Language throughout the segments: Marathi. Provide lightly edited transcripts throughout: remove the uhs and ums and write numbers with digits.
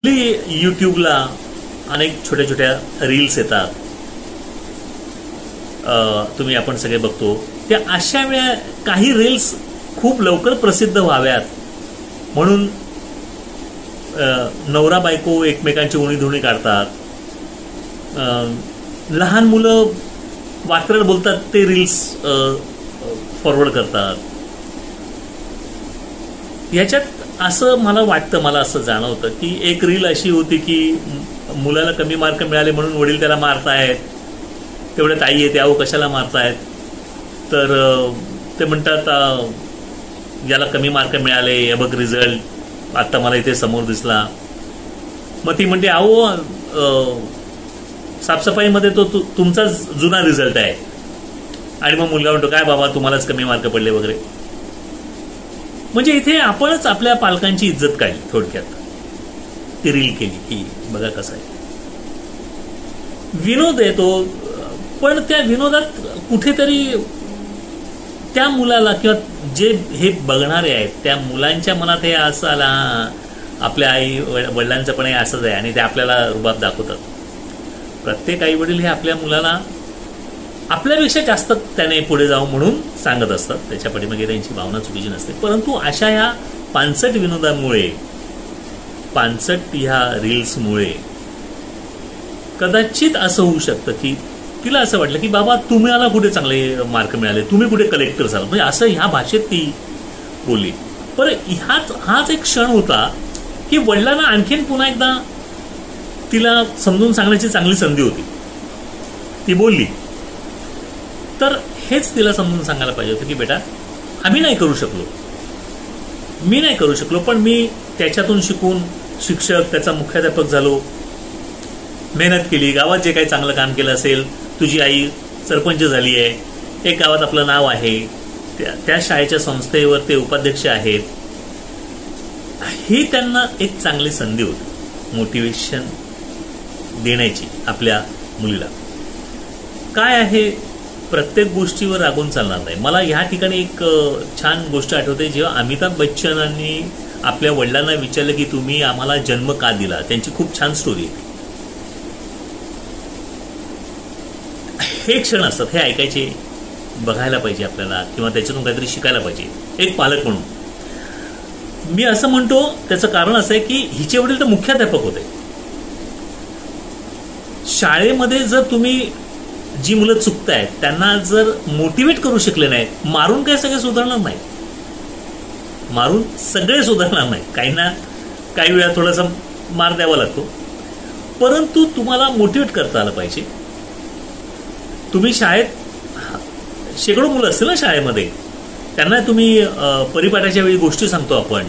यूट्यूबला अनेक छोट्या छोट्या रील्स येतात. तुम्ही आपण सगळे बघतो. त्या अशा वेळा काही रील्स खूप लवकर प्रसिद्ध व्हाव्यात म्हणून नवरा बायको एकमेकांची उणीधुणी काढतात. लहान मुलं वात्रट बोलतात ते रील्स फॉरवर्ड करतात. याच्यात असं मला वाटतं, मला असं जाणवतं की एक रील अशी होती की मुलाला कमी मार्क मिळाले म्हणून वडील त्याला मारतायत. तेवढ्यात आई येते, अहो कशाला मारतायत. तर ते म्हणतात याला कमी मार्क मिळाले, हे बघ रिझल्ट आत्ता मला इथे समोर दिसला. मग ती म्हणते अहो साफसफाईमध्ये तो तुमचा जुना रिझल्ट आहे. आणि मग मुलगा म्हणतो काय बाबा तुम्हालाच कमी मार्क पडले वगैरे. म्हणजे इथे आपणच आपल्या पालकांची इज्जत काढली थोडक्यात. ती रील केली की बघा कसं आहे. विनोद आहे तो, पण त्या विनोदात कुठेतरी त्या मुलाला किंवा जे हे बघणारे आहेत त्या मुलांच्या मनात हे असं आला आपल्या आई वडिलांचं पण हे असंच आहे आणि ते आपल्याला रुबाब दाखवतात. प्रत्येक आई वडील हे आपल्या मुलाला आपल्यापेक्षा जास्त त्याने पुढे जावं म्हणून सांगत असतात. त्याच्या पाठीमागे त्यांची भावना चुकीची नसते. परंतु अशा ह्या पानसट विनोदामुळे, पानसट ह्या रील्समुळे कदाचित असं होऊ शकतं की तिला असं वाटलं की बाबा तुम्हाला कुठे चांगले मार्क मिळाले, तुम्ही कुठे कलेक्टर झाला, म्हणजे असं ह्या भाषेत ती बोलली. पण हाच एक क्षण होता की वडिलांना आणखीन पुन्हा एकदा तिला समजून सांगण्याची चांगली संधी होती. ती बोलली तर हेच तिला समजून सांगायला पाहिजे होतं की बेटा आम्ही नाही करू शकलो, मी नाही करू शकलो, पण मी त्याच्यातून शिकून शिक्षक, त्याचा मुख्याध्यापक झालो, मेहनत केली, गावात जे काही चांगलं काम केलं असेल, तुझी आई सरपंच झाली आहे, एक गावात आपलं नाव आहे, त्या शाळेच्या संस्थेवर ते उपाध्यक्ष आहेत. ही त्यांना एक चांगली संधी होती मोटिवेशन देण्याची आपल्या मुलीला. काय आहे, प्रत्येक गोष्टीवर रागून चालणार नाही. मला ह्या ठिकाणी एक छान गोष्ट आठवते. जेव्हा अमिताभ बच्चनांनी आपल्या वडिलांना विचारलं की तुम्ही आम्हाला जन्म का दिला, त्यांची खूप छान स्टोरी आहे. हे क्षण असतात, हे ऐकायचे, बघायला पाहिजे आपल्याला किंवा त्याच्यातून काहीतरी शिकायला पाहिजे एक पालक म्हणून. मी असं म्हणतो त्याचं कारण असं आहे की हिचे वडील तर मुख्याध्यापक होते. शाळेमध्ये जर तुम्ही जी मुलं चुकतायत त्यांना जर मोटिवेट करू शकले नाही, मारून काय सगळे सुधारणार नाही, मारून सगळे सुधारणार नाही. काहींना काही वेळा थोडासा मार द्यावा लागतो, परंतु तुम्हाला मोटिवेट करता आलं पाहिजे. तुम्ही शाळेत शेकडो मुलं असतील ना शाळेमध्ये, त्यांना तुम्ही परिपाठाच्या वेळी गोष्टी सांगतो आपण,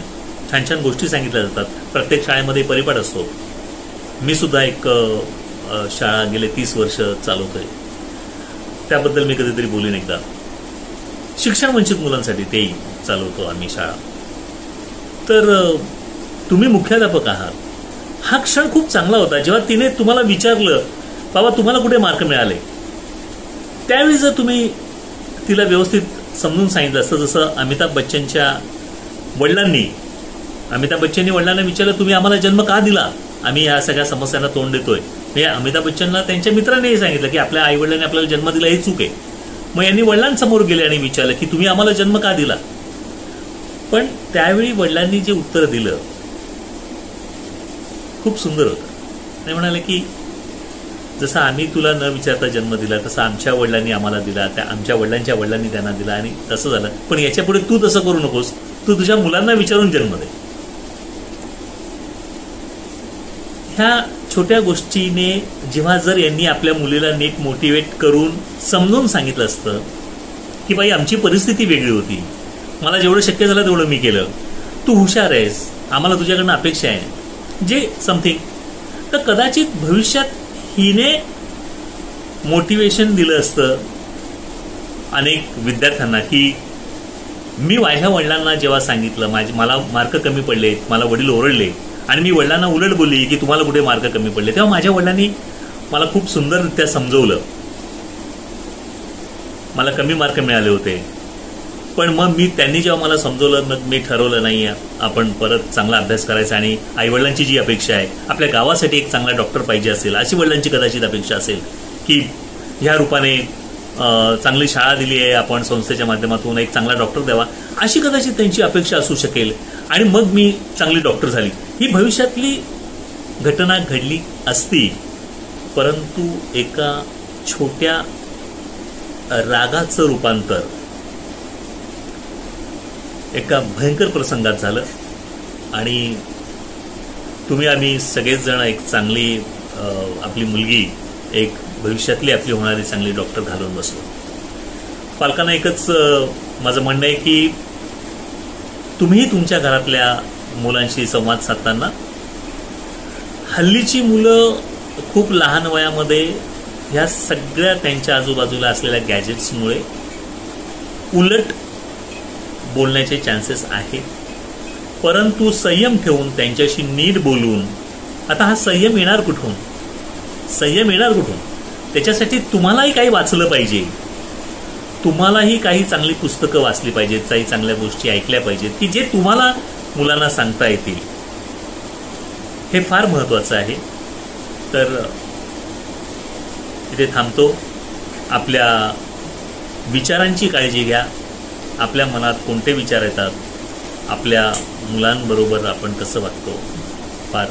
छान छान गोष्टी सांगितल्या जातात. प्रत्येक शाळेमध्ये परिपाठ असतो. मी सुद्धा एक शाळा गेले 30 वर्ष चालवतोय, त्याबद्दल मी कधीतरी बोलीन एकदा. शिक्षण वंचित मुलांसाठी तेही चालवतो आम्ही शाळा. तर तुम्ही मुख्याध्यापक आहात. हा क्षण खूप चांगला होता जेव्हा तिने तुम्हाला विचारलं बाबा तुम्हाला कुठे मार्क मिळाले. त्यावेळी जर तुम्ही तिला व्यवस्थित समजून सांगितलं असतं, जसं अमिताभ बच्चनच्या वडिलांनी वडिलांना विचारलं तुम्ही आम्हाला जन्म का दिला, आम्ही या सगळ्या समस्यांना तोंड देतोय. म्हणजे अमिताभ बच्चनला त्यांच्या मित्रांनी हे सांगितलं की आपल्या आई वडिलांनी आपल्याला जन्म दिला हे चूक आहे. मग यांनी वडिलांसमोर गेले आणि विचारलं की तुम्ही आम्हाला जन्म का दिला. पण त्यावेळी वडिलांनी जे उत्तर दिलं खूप सुंदर होतं. ते म्हणाले की जसं आम्ही तुला न विचारता जन्म दिला तसं आमच्या वडिलांनी आम्हाला दिला, त्या आमच्या वडिलांच्या वडिलांनी त्यांना दिला आणि तसं झालं. पण याच्यापुढे तू तसं करू नकोस, तू तुझ्या मुलांना विचारून जन्म दे. ह्या छोट्या गोष्टीने जेव्हा जर यांनी आपल्या मुलीला नीट मोटिवेट करून समजून सांगितलं असतं की बाई आमची परिस्थिती वेगळी होती, मला जेवढं शक्य झालं तेवढं मी केलं, तू हुशार आहेस, आम्हाला तुझ्याकडनं अपेक्षा आहे, जे समथिंग, तर कदाचित भविष्यात हिने मोटिवेशन दिलं असतं अनेक विद्यार्थ्यांना की मी माझ्या वडिलांना जेव्हा सांगितलं मला मार्क कमी पडले, मला वडील ओरडले आणि मी वडिलांना उलट बोलली की तुम्हाला कुठे मार्क कमी पडले, तेव्हा माझ्या वडिलांनी मला खूप सुंदररित्या समजवलं, मला कमी मार्क मिळाले होते, पण मग त्यांनी जेव्हा मला समजवलं, मग मी ठरवलं नाही आपण परत चांगला अभ्यास करायचा आणि आईवडिलांची जी अपेक्षा आहे, आपल्या गावासाठी एक चांगला डॉक्टर पाहिजे असेल, अशी वडिलांची कदाचित अपेक्षा असेल की ह्या रूपाने चांगली शाळा दिली आहे आपण संस्थेच्या माध्यमातून, एक चांगला डॉक्टर द्यावा, अशी कदाचित त्यांची अपेक्षा असू शकेल आणि मग मी चांगली डॉक्टर झाली. ही भविष्यातली घटना घडली असती, परंतु एका छोट्या रागाचं रूपांतर एका भयंकर प्रसंगात झालं आणि आम्ही सगळेच जण एक चांगली आपली मुलगी, एक भविष्यातली आपली होणारी चांगली डॉक्टर घालून बसलो. पालकांना एकच माझं म्हणणं आहे की तुम्ही तुमच्या घरातल्या मुलांशी संवाद साधताना, हल्लीची मुलं खूप लहान वयामध्ये ह्या सगळ्या त्यांच्या आजूबाजूला असलेल्या गॅजेट्समुळे उलट बोलण्याचे चान्सेस आहेत, परंतु संयम ठेवून त्यांच्याशी नीट बोलून, आता हा संयम येणार कुठून? त्याच्यासाठी तुम्हालाही काही वाचलं पाहिजे, तुम्हालाही काही चांगली पुस्तकं वाचली पाहिजेत, काही चांगल्या गोष्टी ऐकल्या पाहिजेत की जे तुम्हाला मुलांना सांगता येतील. हे फार महत्त्वाचं आहे. तर इथे थांबतो. आपल्या विचारांची काळजी घ्या. आपल्या मनात कोणते विचार येतात, आपल्या मुलांबरोबर आपण कसं वागतो, फार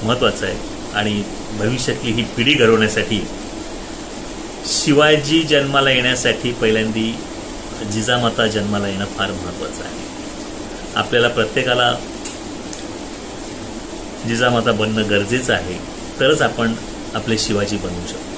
महत्त्वाचं आहे. आणि भविष्यातली ही पिढी घडवण्यासाठी, शिवाजी जन्माला येण्यासाठी पहिल्यांदी जिजामाता जन्माला येणं फार महत्त्वाचं आहे. आपल्याला प्रत्येकाला जिजामाता बनणं गरजेचं आहे, तरच आपण आपले शिवाजी बनवू शकतो.